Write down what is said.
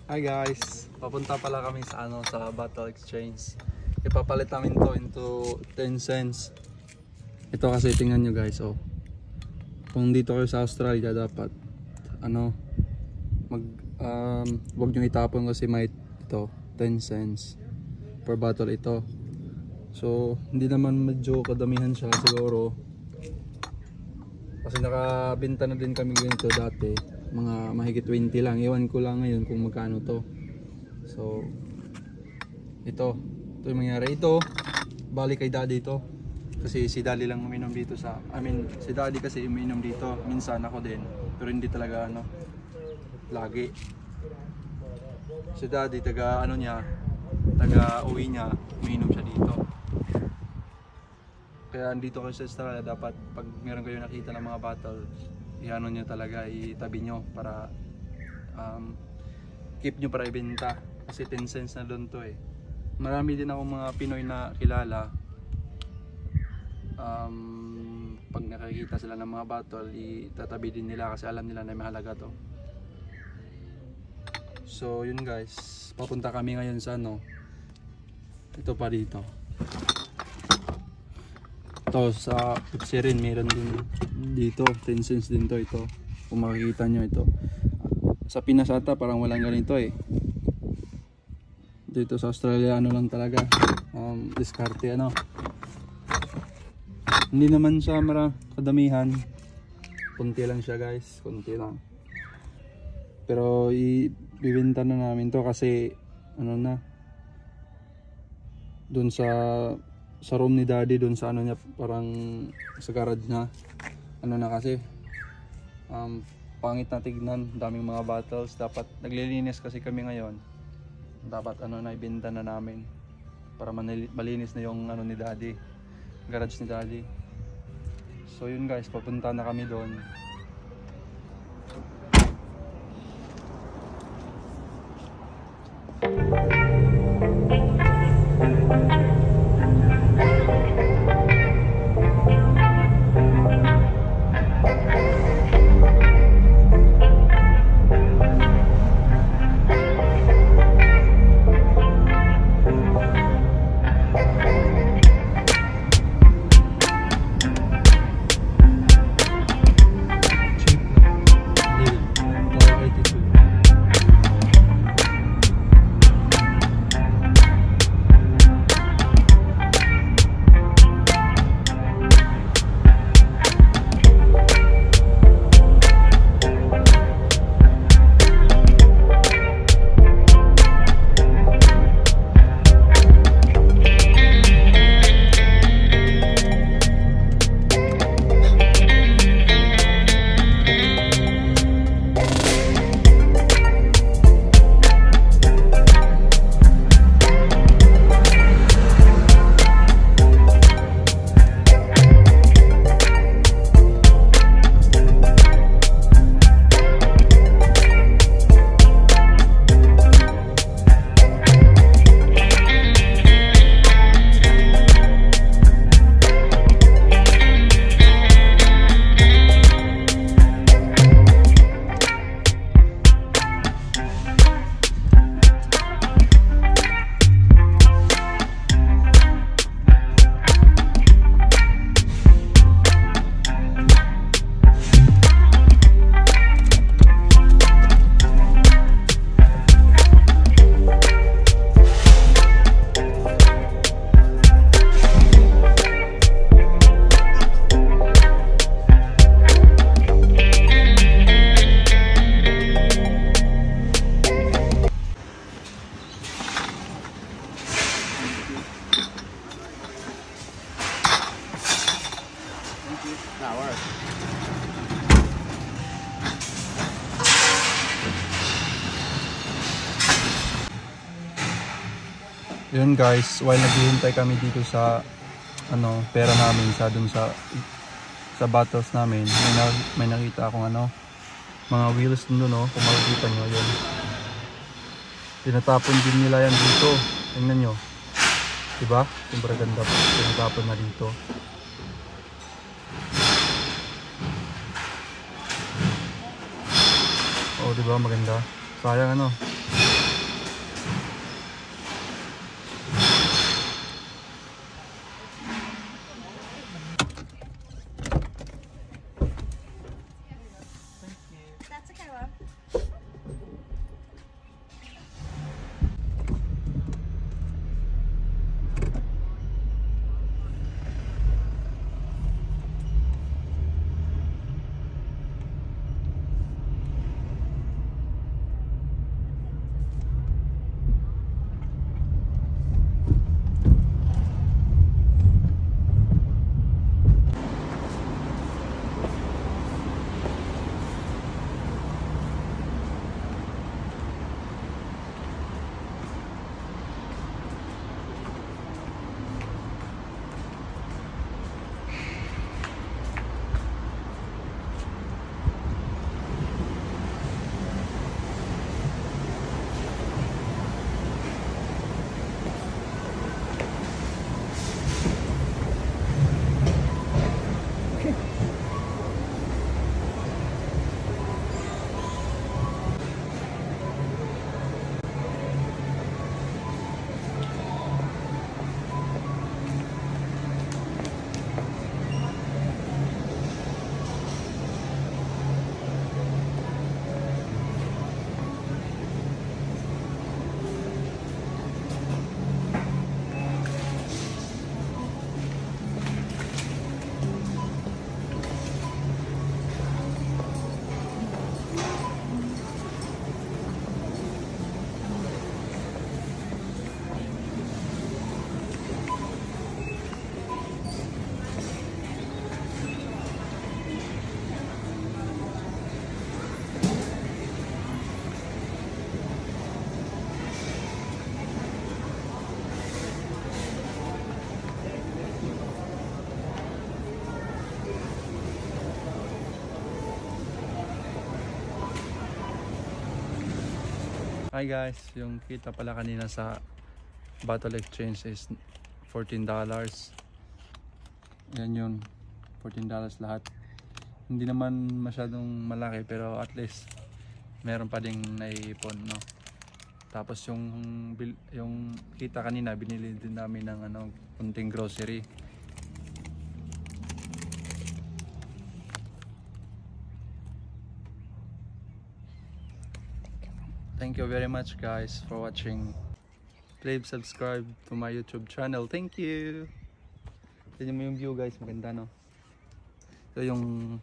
Hi guys, papunta pala kami sa sa Battle Exchange. Ipapalit namin to into 10 cents. Ito kasi tingnan nyo guys, oh. Kung dito kayo sa Australia dapat wag nyo itapon kasi may ito 10 cents per bottle ito. So hindi naman medyo kadamihan siya siguro. Kasi nakabenta na din kami ganito dati. Mga mahigit 20 lang. Iwan ko lang ngayon kung magkano to. So ito yung mangyari. Ito balik kay daddy ito. Kasi si daddy lang uminom dito sa si daddy kasi uminom dito. Minsan ako din. Pero hindi talaga lagi. Si daddy taga uwi niya, uminom siya dito. Kaya andito kayo sa Australia, dapat pag meron kayo nakita ng mga bottle, i-ano nyo talaga, itabi nyo para keep nyo para ibenta. Kasi 10 cents na doon to eh. Marami din akong mga Pinoy na kilala. Pag nakikita sila ng mga bottle, itatabi din nila kasi alam nila na mahalaga to. So yun guys, papunta kami ngayon sa ito pa dito. Ito sa Putsirin meron din dito, 10 cents din to ito. Kung makikita nyo ito. Sa Pinas ata parang walang ganito eh. Dito sa Australia lang talaga. Diskarte Hindi naman siya kadamihan. Kunti lang siya guys, kunti lang. Pero ibibenta na namin to kasi doon sa room ni daddy, doon sa niya, parang sa garage niya. Kasi pangit na tignan, daming mga bottles. Dapat naglilinis kasi kami ngayon. Dapat ibenta na namin para malinis na yung ni daddy, garage ni daddy. So yun guys, papunta na kami doon. Yun guys, while naghihintay kami dito sa pera namin dun sa bottles namin, may nakita akong mga wheels dun kung makikita nyo yun. Tinatapon din nila yan dito. Tingnan nyo. Diba? Siyempre ganda po. Tinatapon na dito. Oh, diba? Maganda. Sayang Hi guys, yung kita pala kanina sa Battle Exchange is $14. Yan yun, $14 lahat. Hindi naman masyadong malaki pero at least meron pa ding naipon, no? Tapos yung kita kanina binili din namin ng kunting grocery. Thank you very much guys for watching. Please subscribe to my YouTube channel. Thank you. Tignan mo yung view guys, maganda no. Ito yung